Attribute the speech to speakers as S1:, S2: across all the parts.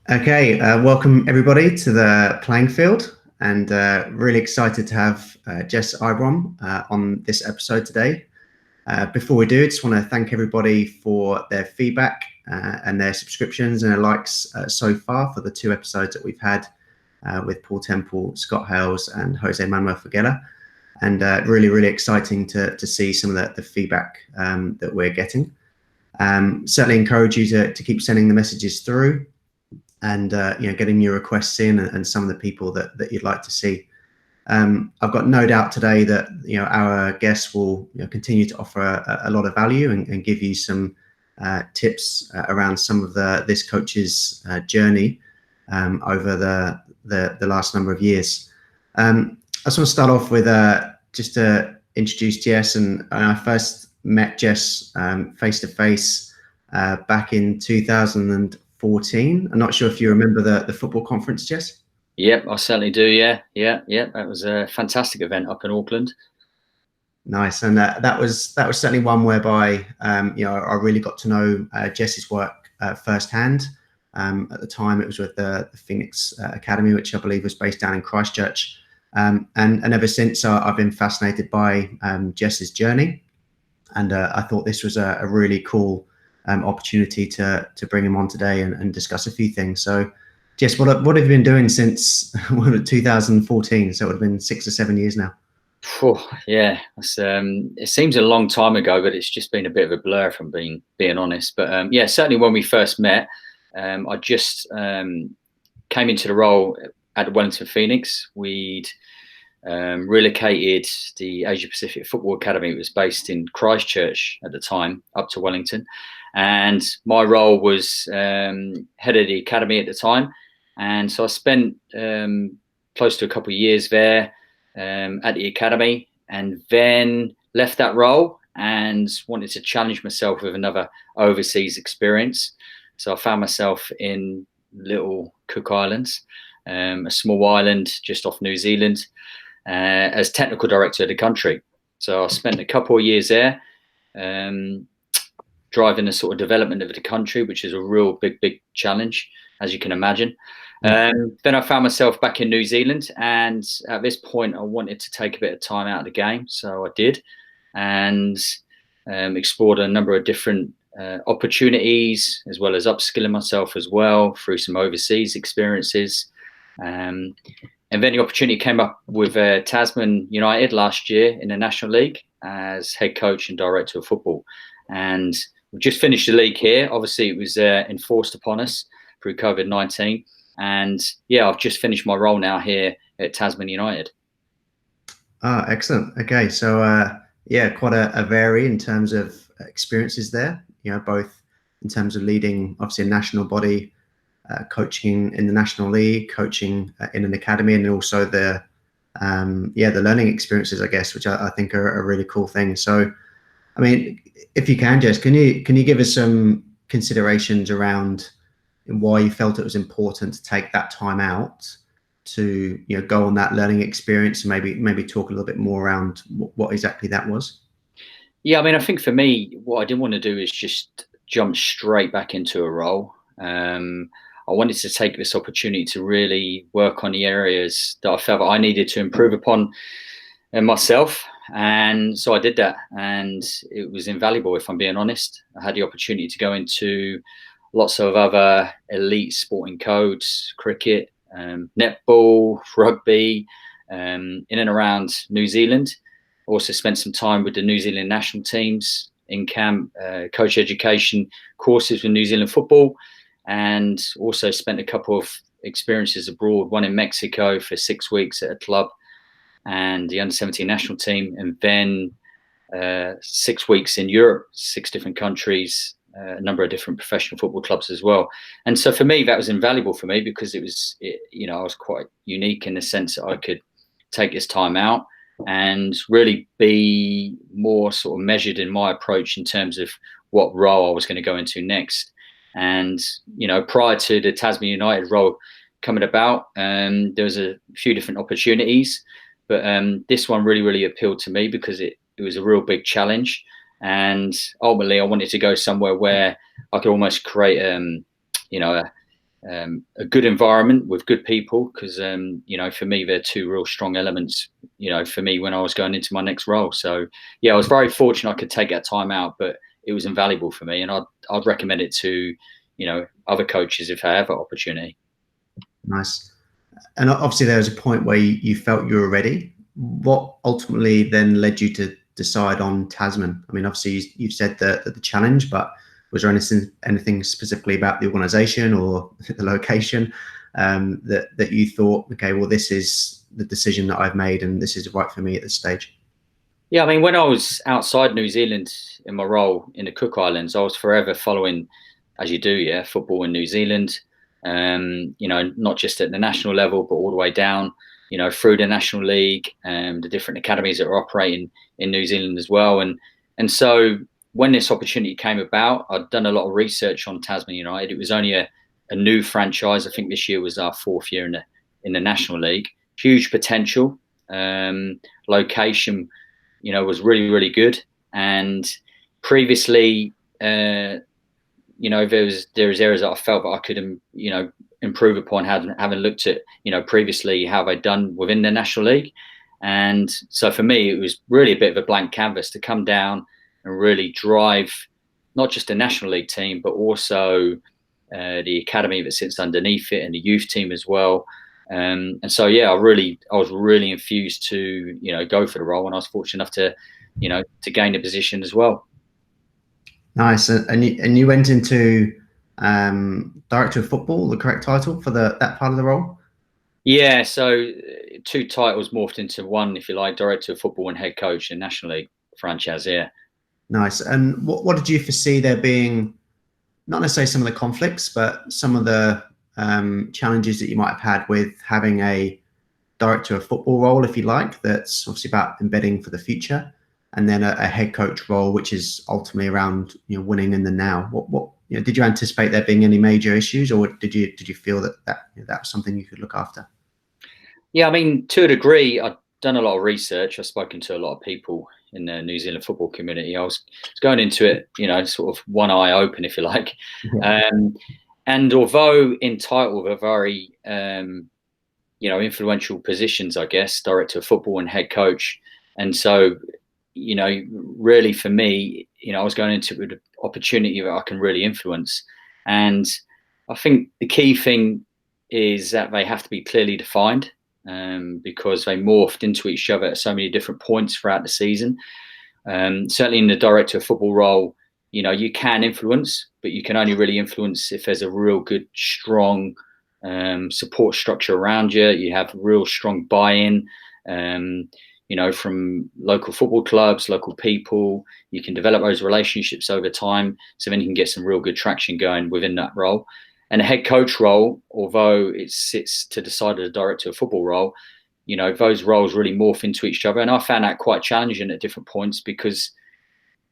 S1: Okay, welcome everybody to the playing field, and really excited to have Jess Ibrom on this episode today. Before we do, I just want to thank everybody for their feedback and their subscriptions and their likes so far for the two episodes that we've had with Paul Temple, Scott Hales, and Jose Manuel Figuera. And really exciting to see some of the feedback that we're getting. Certainly encourage you to keep sending the messages through, and getting your requests in, and some of the people that you'd like to see. I've got no doubt today that our guests will continue to offer a lot of value and give you some tips around some of this coach's journey over the last number of years. I just want to start off with just to introduce Jess, and I first met Jess face to face back in 2014. I'm not sure if you remember the football conference, Jess.
S2: Yep, I certainly do. Yeah. That was a fantastic event up in Auckland.
S1: Nice, and that was certainly one whereby I really got to know Jess's work firsthand. At the time, it was with the Phoenix Academy, which I believe was based down in Christchurch, and ever since I've been fascinated by Jess's journey, and I thought this was a really cool opportunity to bring him on today and discuss a few things. So, Jess, what have you been doing since 2014? So it would have been 6 or 7 years now.
S2: Yeah, it seems a long time ago, but it's just been a bit of a blur, if I'm being honest. But yeah, certainly when we first met, I just came into the role at Wellington Phoenix. We'd relocated the Asia Pacific Football Academy. It was based in Christchurch at the time, up to Wellington. And my role was head of the academy at the time. And so I spent close to a couple of years there at the academy, and then left that role and wanted to challenge myself with another overseas experience. So I found myself in little Cook Islands, a small island just off New Zealand, as technical director of the country. So I spent a couple of years there, driving the sort of development of the country, which is a real big challenge, as you can imagine. Then I found myself back in New Zealand, and at this point I wanted to take a bit of time out of the game, so I did, and explored a number of different opportunities, as well as upskilling myself as well through some overseas experiences. And then the opportunity came up with Tasman United last year in the National League as head coach and director of football. And we just finished the league here. Obviously, it was enforced upon us through COVID-19. And yeah, I've just finished my role now here at Tasman United.
S1: Excellent. Okay, so yeah, quite a vary in terms of experiences there. Both in terms of leading, obviously, a national body, coaching in the National League, coaching in an academy, and also the learning experiences, I guess, which I think are a really cool thing. So, I mean, if you can, Jess, can you give us some considerations around why you felt it was important to take that time out to go on that learning experience, and maybe talk a little bit more around what exactly that was?
S2: Yeah, I mean, I think for me, what I didn't want to do is just jump straight back into a role. I wanted to take this opportunity to really work on the areas that I felt that I needed to improve upon myself. And so I did that, and it was invaluable, if I'm being honest. I had the opportunity to go into lots of other elite sporting codes, cricket, netball, rugby, in and around New Zealand. Also spent some time with the New Zealand national teams in camp, coach education courses with New Zealand football, and also spent a couple of experiences abroad, one in Mexico for 6 weeks at a club and the under-17 national team, and then 6 weeks in Europe, 6 different countries, a number of different professional football clubs as well. And so for me, that was invaluable for me, because I was quite unique in the sense that I could take this time out and really be more sort of measured in my approach in terms of what role I was going to go into next. And, prior to the Tasman United role coming about, there was a few different opportunities, but this one really appealed to me because it was a real big challenge. And ultimately, I wanted to go somewhere where I could almost create, a good environment with good people, because for me they're two real strong elements for me when I was going into my next role. So yeah, I was very fortunate I could take that time out, but it was invaluable for me, and I'd recommend it to other coaches if they have that opportunity.
S1: Nice. And obviously there was a point where you felt you were ready. What ultimately then led you to decide on Tasman? I mean, obviously you've said the challenge, but was there anything specifically about the organisation or the location that you thought, okay, well, this is the decision that I've made and this is right for me at this stage?
S2: Yeah, I mean, when I was outside New Zealand in my role in the Cook Islands, I was forever following, as you do, yeah, football in New Zealand. Not just at the national level, but all the way down, through the National League and the different academies that are operating in New Zealand as well. And so when this opportunity came about, I'd done a lot of research on Tasman United. It was only a new franchise. I think this year was our 4th year in the National League. Huge potential. Location, was really, really good. And previously, there was areas that I felt that I could, improve upon, having looked at, previously how they'd done within the National League. And so for me, it was really a bit of a blank canvas to come down and really drive not just the National League team, but also the academy that sits underneath it and the youth team as well. And so, yeah, I was really infused to, go for the role, and I was fortunate enough to gain a position as well.
S1: Nice. And you went into director of football, the correct title for that part of the role?
S2: Yeah, so 2 titles morphed into one, if you like, director of football and head coach in National League franchise. Yeah.
S1: Nice. And what did you foresee there being, not necessarily some of the conflicts, but some of the challenges that you might have had with having a director of football role, if you like, that's obviously about embedding for the future, and then a head coach role, which is ultimately around winning in the now? What did you anticipate there being any major issues, or did you feel that was something you could look after?
S2: Yeah, I mean, to a degree, I've done a lot of research. I've spoken to a lot of people in the New Zealand football community. I was going into it, sort of one eye open, if you like.
S1: Yeah.
S2: And although in title they're very, influential positions, I guess, director of football and head coach. And so, really for me, I was going into it with an opportunity that I can really influence. And I think the key thing is that they have to be clearly defined, because they morphed into each other at so many different points throughout the season. Certainly in the director of football role, you can influence, but you can only really influence if there's a real good, strong support structure around you. You have real strong buy-in, from local football clubs, local people. You can develop those relationships over time, so then you can get some real good traction going within that role. And a head coach role, although it sits to the side of the director of football role, those roles really morph into each other. And I found that quite challenging at different points, because,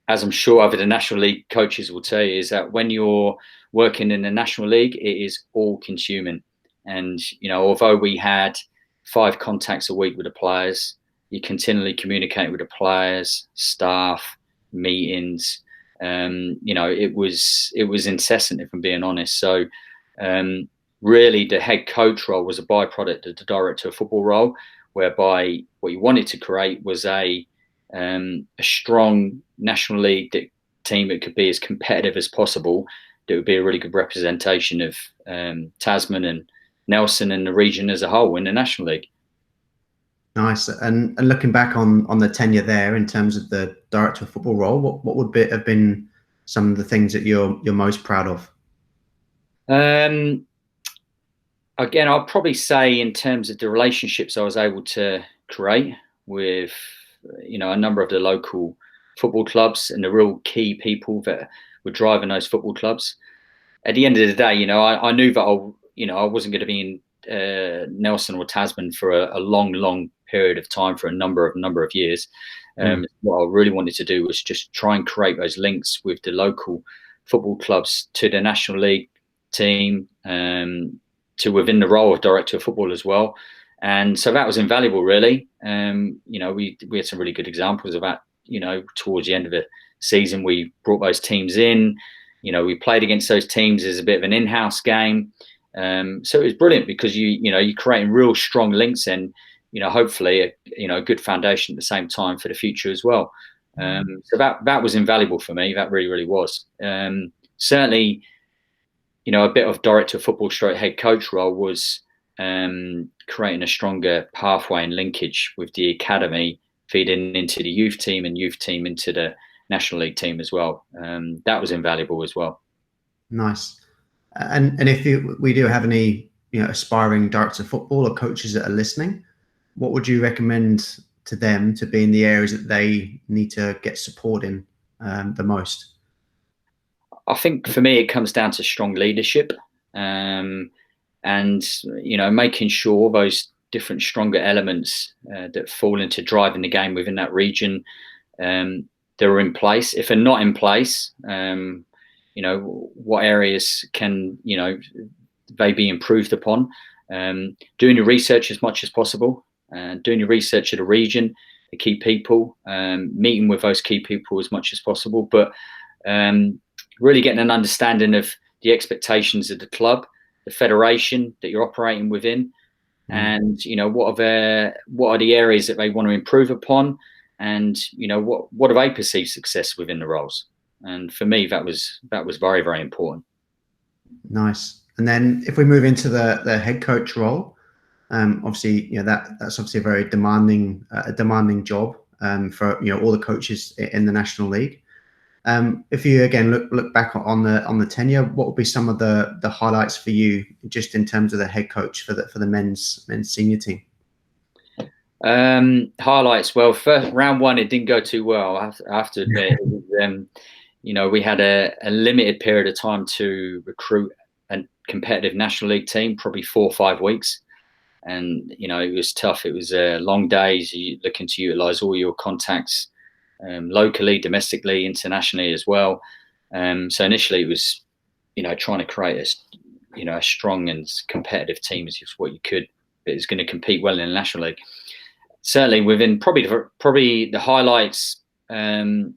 S2: as I'm sure other the National League coaches will tell you, is that when you're working in the National League, it is all consuming. And, although we had 5 contacts a week with the players, you continually communicate with the players, staff, meetings. It was incessant, if I'm being honest. So really the head coach role was a byproduct of the director of football role, whereby what you wanted to create was a strong National League team that could be as competitive as possible. That would be a really good representation of Tasman and Nelson and the region as a whole in the National League.
S1: Nice. And looking back on the tenure there in terms of the director of football role, what would have been some of the things that you're most proud of?
S2: Again, I'll probably say in terms of the relationships I was able to create with, a number of the local football clubs and the real key people that were driving those football clubs. At the end of the day, I knew that I wasn't going to be in Nelson or Tasman for a long period of time, for a number of years. What I really wanted to do was just try and create those links with the local football clubs to the National League team, to within the role of director of football as well. And so that was invaluable, really. We had some really good examples of that. Towards the end of the season, we brought those teams in. We played against those teams as a bit of an in-house game. So it was brilliant because you're creating real strong links and hopefully a good foundation at the same time for the future as well. So that was invaluable for me. That really was. Certainly, a bit of director of football straight head coach role was creating a stronger pathway and linkage with the academy, feeding into the youth team and youth team into the National League team as well. That was invaluable as well.
S1: Nice. And if we do have any aspiring directors of football or coaches that are listening, what would you recommend to them to be in the areas that they need to get support in the most?
S2: I think for me, it comes down to strong leadership, and making sure those different stronger elements that fall into driving the game within that region, they're in place. If they're not in place, what areas can they be improved upon? Doing your research as much as possible, doing your research of the region, the key people, meeting with those key people as much as possible, but really getting an understanding of the expectations of the club, the federation that you're operating within, and what are the areas that they want to improve upon, and what do they perceive success within the roles. And for me, that was very, very important.
S1: Nice. And then if we move into the head coach role, obviously that's obviously a very demanding job for all the coaches in the National League. If you again look back on the tenure, what would be some of the highlights for you, just in terms of the head coach for the men's senior team?
S2: Highlights. Well, first round one, it didn't go too well. I have to admit, we had a limited period of time to recruit a competitive National League team, probably 4 or 5 weeks, and it was tough. It was long days. You're looking to utilise all your contacts. Locally, domestically, internationally as well. So initially it was, trying to create a strong and competitive team as what you could, but it's going to compete well in the National League. Certainly within probably the highlights, the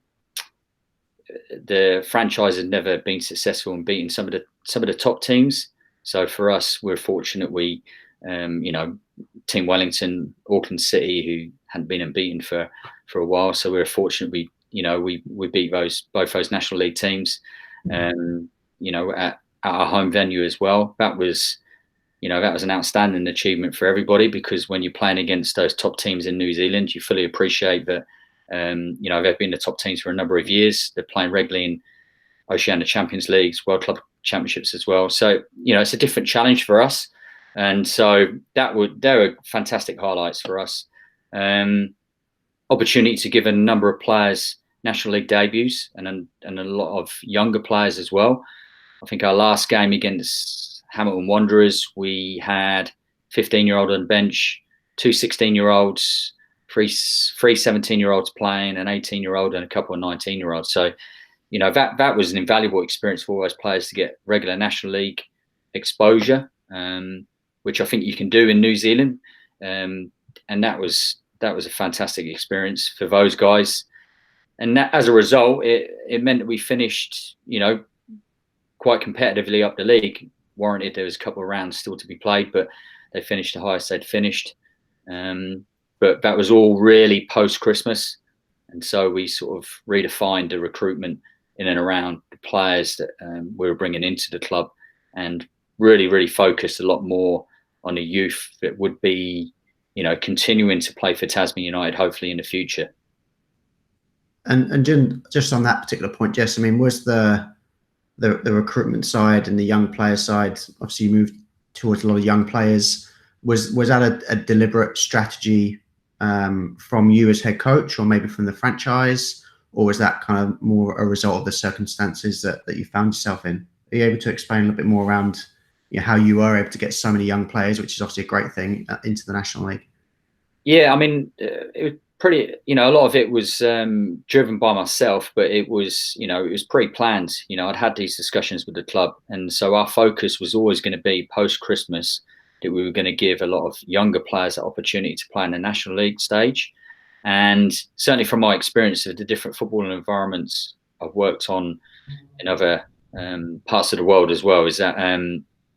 S2: franchise had never been successful in beating some of the top teams. So for us, we're fortunate we, Team Wellington, Auckland City, who hadn't been unbeaten for a while. So we were fortunate we beat both those National League teams, at our home venue as well. That was an outstanding achievement for everybody, because when you're playing against those top teams in New Zealand, you fully appreciate that, they've been the top teams for a number of years. They're playing regularly in Oceania Champions Leagues, World Club Championships as well. So, it's a different challenge for us. And so there were fantastic highlights for us. Opportunity to give a number of players National League debuts, and a lot of younger players as well. I think our last game against Hamilton Wanderers, we had 15-year-old on the bench, 2 16-year-olds, three 17-year-olds playing, an 18-year-old and a couple of 19-year-olds. So, that was an invaluable experience for all those players to get regular National League exposure, which I think you can do in New Zealand. And that was a fantastic experience for those guys. And that, as a result, it meant that we finished, quite competitively up the league. Warranted there was a couple of rounds still to be played, but they finished the highest they'd finished. But that was all really post-Christmas. And so we sort of redefined the recruitment in and around the players that we were bringing into the club, and really focused a lot more on the youth that would be, continuing to play for Tasman United, hopefully in the future.
S1: And just on that particular point, Jess, I mean, was the recruitment side and the young player side, obviously you moved towards a lot of young players. Was that a deliberate strategy from you as head coach, or maybe from the franchise, or was that kind of more a result of the circumstances that you found yourself in? Are you able to explain a little bit more around how you were able to get so many young players, which is obviously a great thing, into the National League?
S2: Yeah, I mean, it was pretty, a lot of it was driven by myself, but it was, it was pre-planned. I'd had these discussions with the club, and so our focus was always going to be post-Christmas, that we were going to give a lot of younger players the opportunity to play in the National League stage. And certainly from my experience of the different football environments I've worked on in other parts of the world as well, is that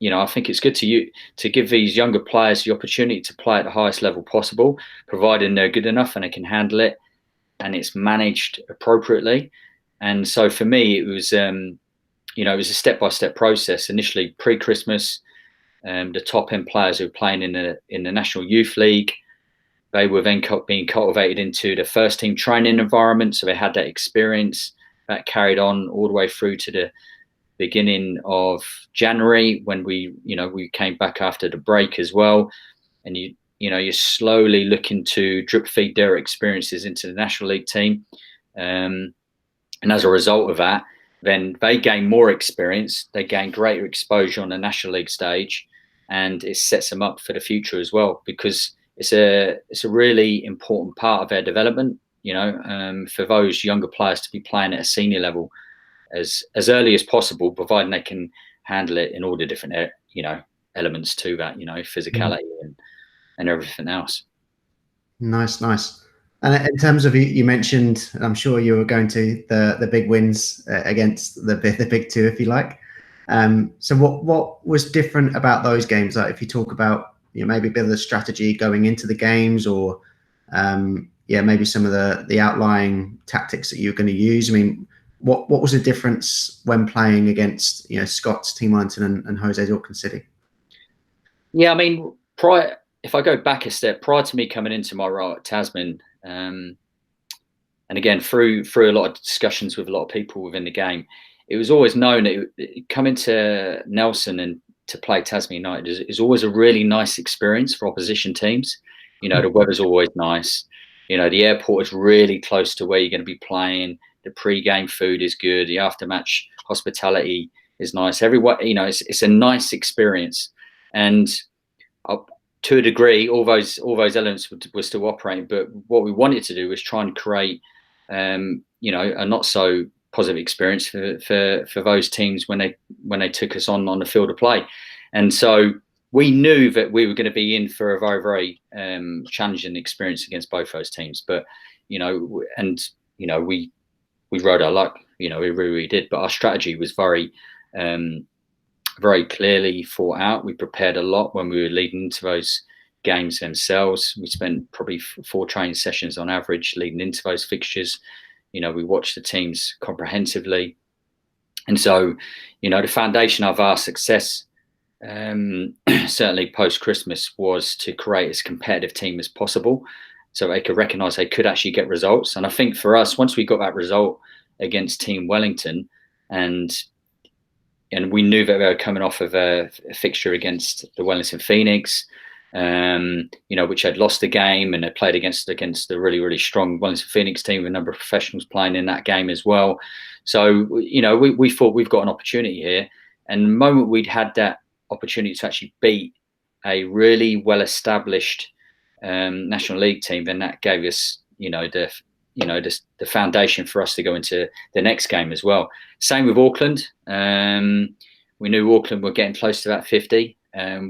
S2: I think it's good to give these younger players the opportunity to play at the highest level possible, providing they're good enough and they can handle it and it's managed appropriately. And so for me, it was it was a step-by-step process. Initially, pre-Christmas, the top-end players who were playing in the National Youth League, they were then being cultivated into the first-team training environment. So they had that experience that carried on all the way through to the beginning of January when we came back after the break as well. And you're slowly looking to drip feed their experiences into the National League team. And as a result of that, then they gain more experience, they gain greater exposure on the National League stage, and it sets them up for the future as well, because it's a really important part of their development, for those younger players to be playing at a senior level as early as possible, providing they can handle it in all the different, elements to that, physicality and everything else.
S1: Nice. And in terms of, you mentioned, I'm sure you were going to the big wins against the big two, if you like. So what was different about those games? Like if you talk about maybe a bit of the strategy going into the games, or maybe some of the outlying tactics that you're going to use. I mean, what was the difference when playing against Scott's Team Wellington and Jose's Auckland City?
S2: Yeah, I mean, if I go back a step, prior to me coming into my role at Tasman, and again through a lot of discussions with a lot of people within the game, it was always known that coming to Nelson and to play Tasman United is always a really nice experience for opposition teams. The weather's always nice. The airport is really close to where you're going to be playing. The pre-game food is good. The after-match hospitality is nice. Everyone, it's a nice experience, and to a degree, all those elements were still operating. But what we wanted to do was try and create, a not so positive experience for those teams when they took us on the field of play. And so we knew that we were going to be in for a very, very challenging experience against both those teams. But we rode our luck. We really did. But our strategy was very very clearly thought out. We prepared a lot when we were leading into those games themselves. We spent probably 4 training sessions on average leading into those fixtures. We watched the teams comprehensively. And so, the foundation of our success, certainly post-Christmas, was to create as competitive team as possible so they could recognise they could actually get results. And I think for us, once we got that result against Team Wellington, and we knew that they were coming off of a fixture against the Wellington Phoenix, which had lost the game, and they played against the really, really strong Wellington Phoenix team with a number of professionals playing in that game as well. So, we thought we've got an opportunity here. And the moment we'd had that opportunity to actually beat a really well-established National League team, then that gave us, the foundation for us to go into the next game as well. Same with Auckland. We knew Auckland were getting close to that 50.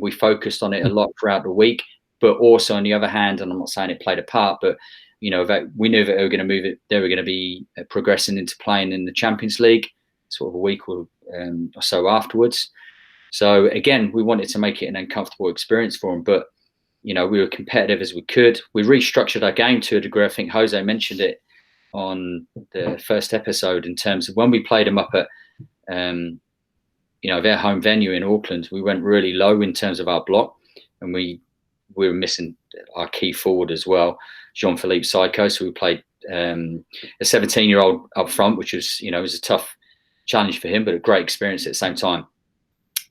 S2: We focused on it a lot throughout the week, but also on the other hand, and I'm not saying it played a part, but that we knew that they were going to move it. They were going to be progressing into playing in the Champions League, sort of a week or so afterwards. So again, we wanted to make it an uncomfortable experience for them, but we were competitive as we could. We restructured our game to a degree. I think Jose mentioned it on the first episode in terms of when we played them up at their home venue in Auckland. We went really low in terms of our block, and we were missing our key forward as well, Jean-Philippe Psycho. So we played a 17-year-old up front, which was was a tough challenge for him, but a great experience at the same time.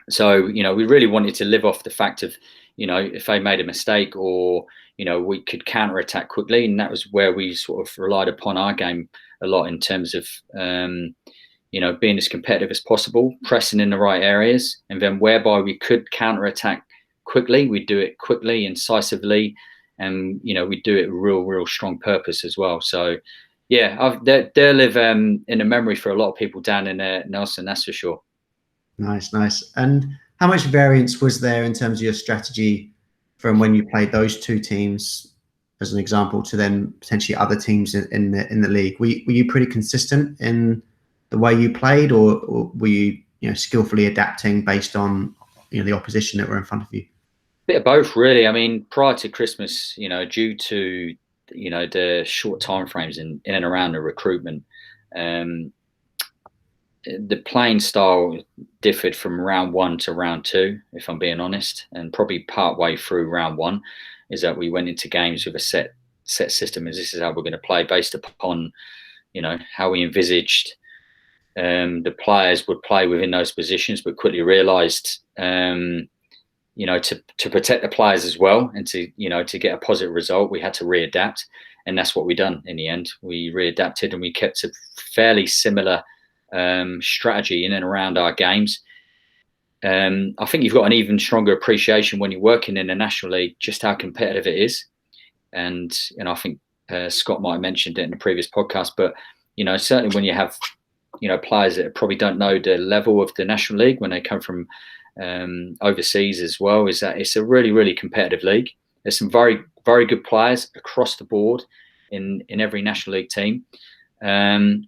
S2: So we really wanted to live off the fact of if they made a mistake, or we could counter-attack quickly, and that was where we sort of relied upon our game a lot in terms of being as competitive as possible, pressing in the right areas, and then whereby we could counter-attack quickly, we'd do it quickly, incisively, and we'd do it with real strong purpose as well. So yeah, they'll live in a memory for a lot of people down in Nelson, that's for sure.
S1: Nice. And how much variance was there in terms of your strategy from when you played those two teams, as an example, to then potentially other teams in the league? Were you pretty consistent in the way you played, or were you skillfully adapting based on the opposition that were in front of you?
S2: Bit of both, really. I mean, prior to Christmas, due to the short timeframes in and around the recruitment, the playing style differed from round one to round two, if I'm being honest, and probably part way through round one is that we went into games with a set system, as this is how we're going to play, based upon how we envisaged the players would play within those positions, but quickly realised to protect the players as well, and to get a positive result, we had to readapt, and that's what we done in the end. We readapted and we kept a fairly similar strategy in and around our games. I think you've got an even stronger appreciation when you're working in the National League just how competitive it is, and I think Scott might have mentioned it in the previous podcast, but certainly when you have players that probably don't know the level of the National League when they come from overseas as well, is that it's a really, really competitive league. There's some very, very good players across the board in every National League team.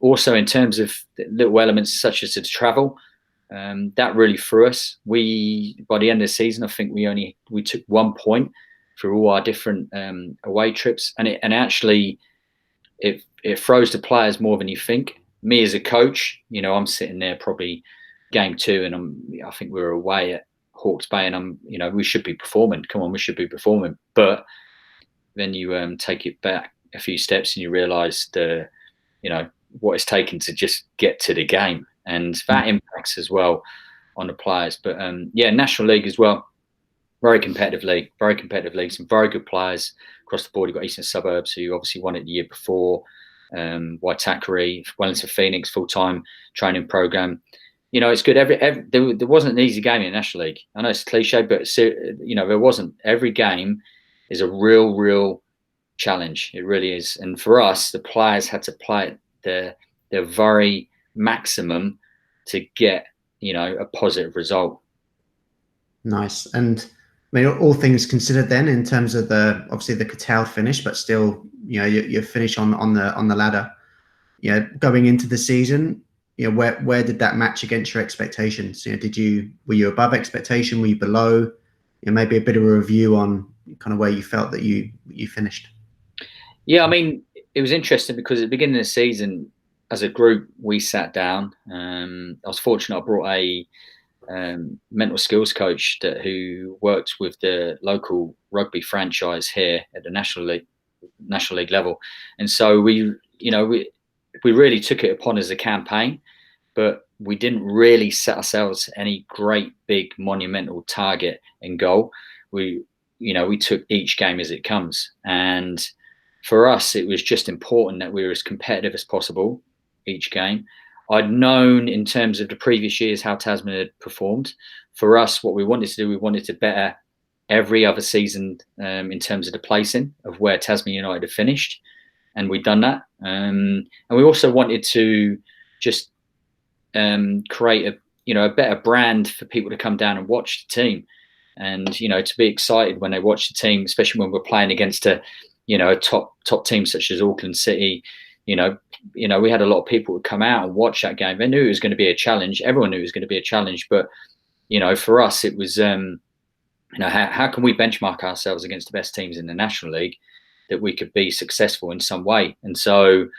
S2: Also, in terms of little elements such as the travel, that really threw us. By the end of the season, I think we took 1 point through all our different away trips, and actually it throws the players more than you think. Me as a coach, I'm sitting there probably game two, and I think we were away at Hawke's Bay, and we should be performing. Come on, we should be performing. But then you take it back a few steps and you realise what it's taken to just get to the game, and that impacts as well on the players. But National League as well, very competitive league, some very good players across the board. You've got Eastern Suburbs, who obviously won it the year before, Waitakere, Wellington Phoenix, full-time training program. It's good. There wasn't an easy game in the National League. I know it's cliche, but there wasn't. Every game is a real challenge. It really is. And for us, the players had to play at their very maximum to get a positive result.
S1: Nice. And I mean, all things considered, then, in terms of obviously the curtailed finish, but still, your finish on the ladder. Going into the season, where did that match against your expectations? Were you above expectation? Were you below? Maybe a bit of a review on kind of where you felt that you finished.
S2: Yeah, I mean, it was interesting because at the beginning of the season, as a group, we sat down. I was fortunate. I brought a mental skills coach who worked with the local rugby franchise here at the National League level, and so we really took it upon as a campaign, but we didn't really set ourselves any great big monumental target and goal. We took each game as it comes, and for us, it was just important that we were as competitive as possible each game. I'd known in terms of the previous years how Tasman had performed. For us, what we wanted to do, we wanted to better every other season in terms of the placing of where Tasman United had finished, and we'd done that. And we also wanted to just create a better brand for people to come down and watch the team, and to be excited when they watch the team, especially when we're playing against a top team such as Auckland City. We had a lot of people who come out and watch that game. They knew it was going to be a challenge. Everyone knew it was going to be a challenge. But, for us, it was, how can we benchmark ourselves against the best teams in the National League that we could be successful in some way? And so,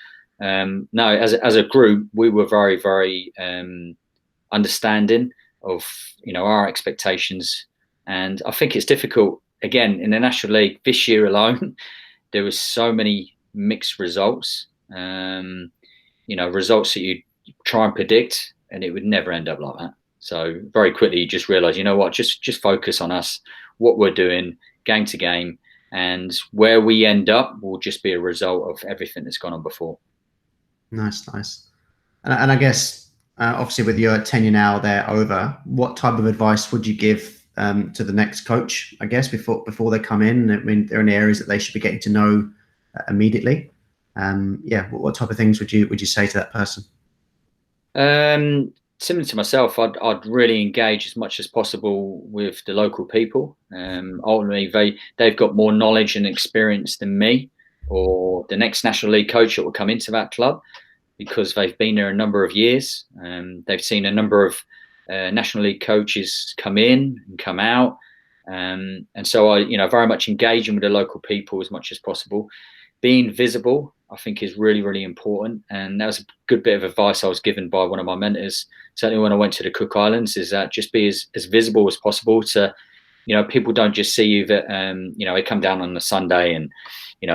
S2: as a group, we were very, very understanding of, our expectations. And I think it's difficult, again, in the National League this year alone, there was so many mixed results. Results that you try and predict, and it would never end up like that. So very quickly, you just realise, just focus on us, what we're doing, game to game, and where we end up will just be a result of everything that's gone on before. Nice.
S1: And I guess, obviously, with your tenure now there over, what type of advice would you give to the next coach, I guess, before they come in? I mean, there are any areas that they should be getting to know immediately. What type of things would you say to that person?
S2: Similar to myself, I'd really engage as much as possible with the local people. Ultimately, they've got more knowledge and experience than me or the next National League coach that will come into that club, because they've been there a number of years. They've seen a number of National League coaches come in and come out. And so I, very much engaging with the local people as much as possible. Being visible, I think, is really, really important. And that was a good bit of advice I was given by one of my mentors, certainly when I went to the Cook Islands, is that just be as visible as possible to, people don't just see you that, they come down on a Sunday and,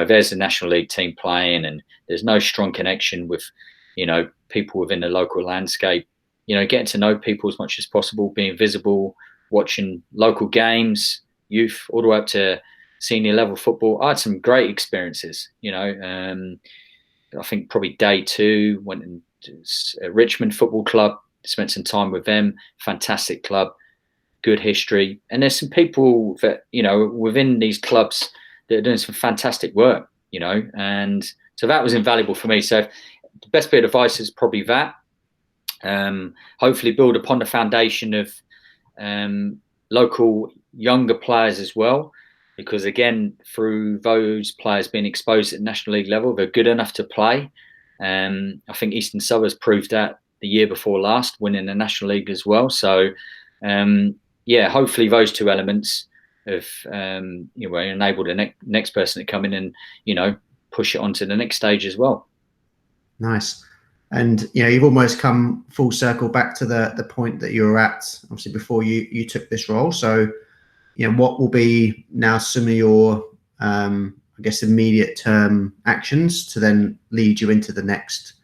S2: there's the National League team playing and there's no strong connection with, people within the local landscape. Getting to know people as much as possible, being visible, watching local games, youth, all the way up to senior level football. I had some great experiences, I think probably day 2, went into Richmond Football Club, spent some time with them, fantastic club, good history. And there's some people that, within these clubs that are doing some fantastic work, and so that was invaluable for me. So the best bit of advice is probably that. Hopefully build upon the foundation of local younger players as well, because again, through those players being exposed at the National League level, they're good enough to play. I think Eastern Suburbs proved that the year before last, winning the National League as well. So hopefully those two elements have enabled the next person to come in and push it on to the next stage as well.
S1: Nice. And you've almost come full circle back to the point that you were at, obviously, before you took this role. So what will be now some of your I guess immediate term actions to then lead you into the next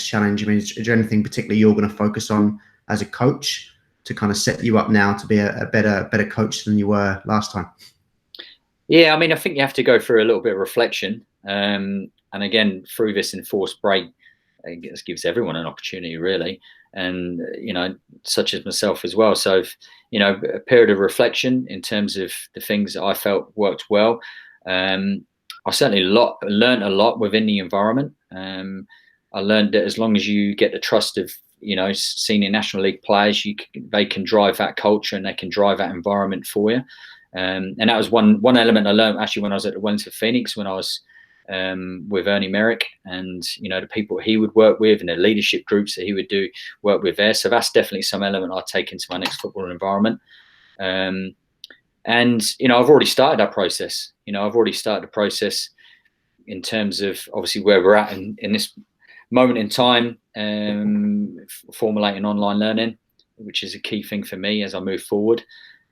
S1: challenge? I mean, is there anything particularly you're going to focus on as a coach to kind of set you up now to be a better coach than you were last time?
S2: Yeah, I mean, I think you have to go through a little bit of reflection, and again, through this enforced break, it gives everyone an opportunity, really, and such as myself as well. So a period of reflection in terms of the things that I felt worked well. I certainly learned a lot within the environment. I learned that as long as you get the trust of senior National League players, they can drive that culture and they can drive that environment for you. And that was one element I learned actually when I was at the Wellington Phoenix, when I was with Ernie Merrick, and the people he would work with and the leadership groups that he would do work with there. So that's definitely some element I take into my next football environment. And I've already started that process. I've already started the process in terms of obviously where we're at in this moment in time, formulating online learning, which is a key thing for me as I move forward,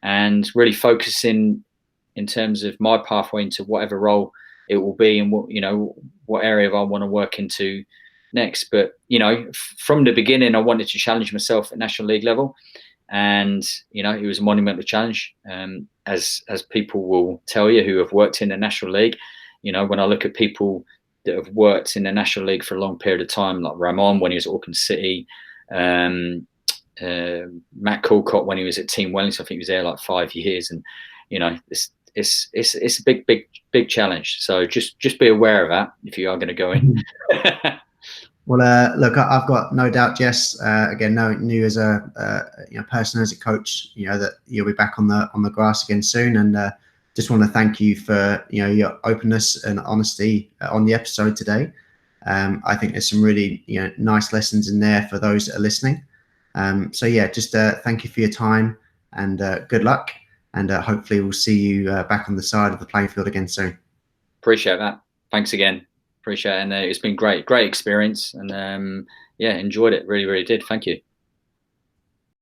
S2: and really focusing in terms of my pathway into whatever role it will be and what area I want to work into next. But from the beginning, I wanted to challenge myself at National League level, and it was a monumental challenge. As people will tell you who have worked in the National League, when I look at people that have worked in the National League for a long period of time, like Ramon when he was at Auckland City, Matt Callcott when he was at Team Wellington, I think he was there like 5 years, and it's a big challenge. So just be aware of that if you are going to go in.
S1: Well, look, I've got no doubt, Jess. Again, knowing you as a person, as a coach, that you'll be back on the grass again soon. And just want to thank you for your openness and honesty on the episode today. I think there's some really nice lessons in there for those that are listening. So yeah, just thank you for your time and good luck. And hopefully we'll see you back on the side of the playing field again soon.
S2: Appreciate that. Thanks again. Appreciate it. And it's been great experience. And enjoyed it. Really, really did. Thank you.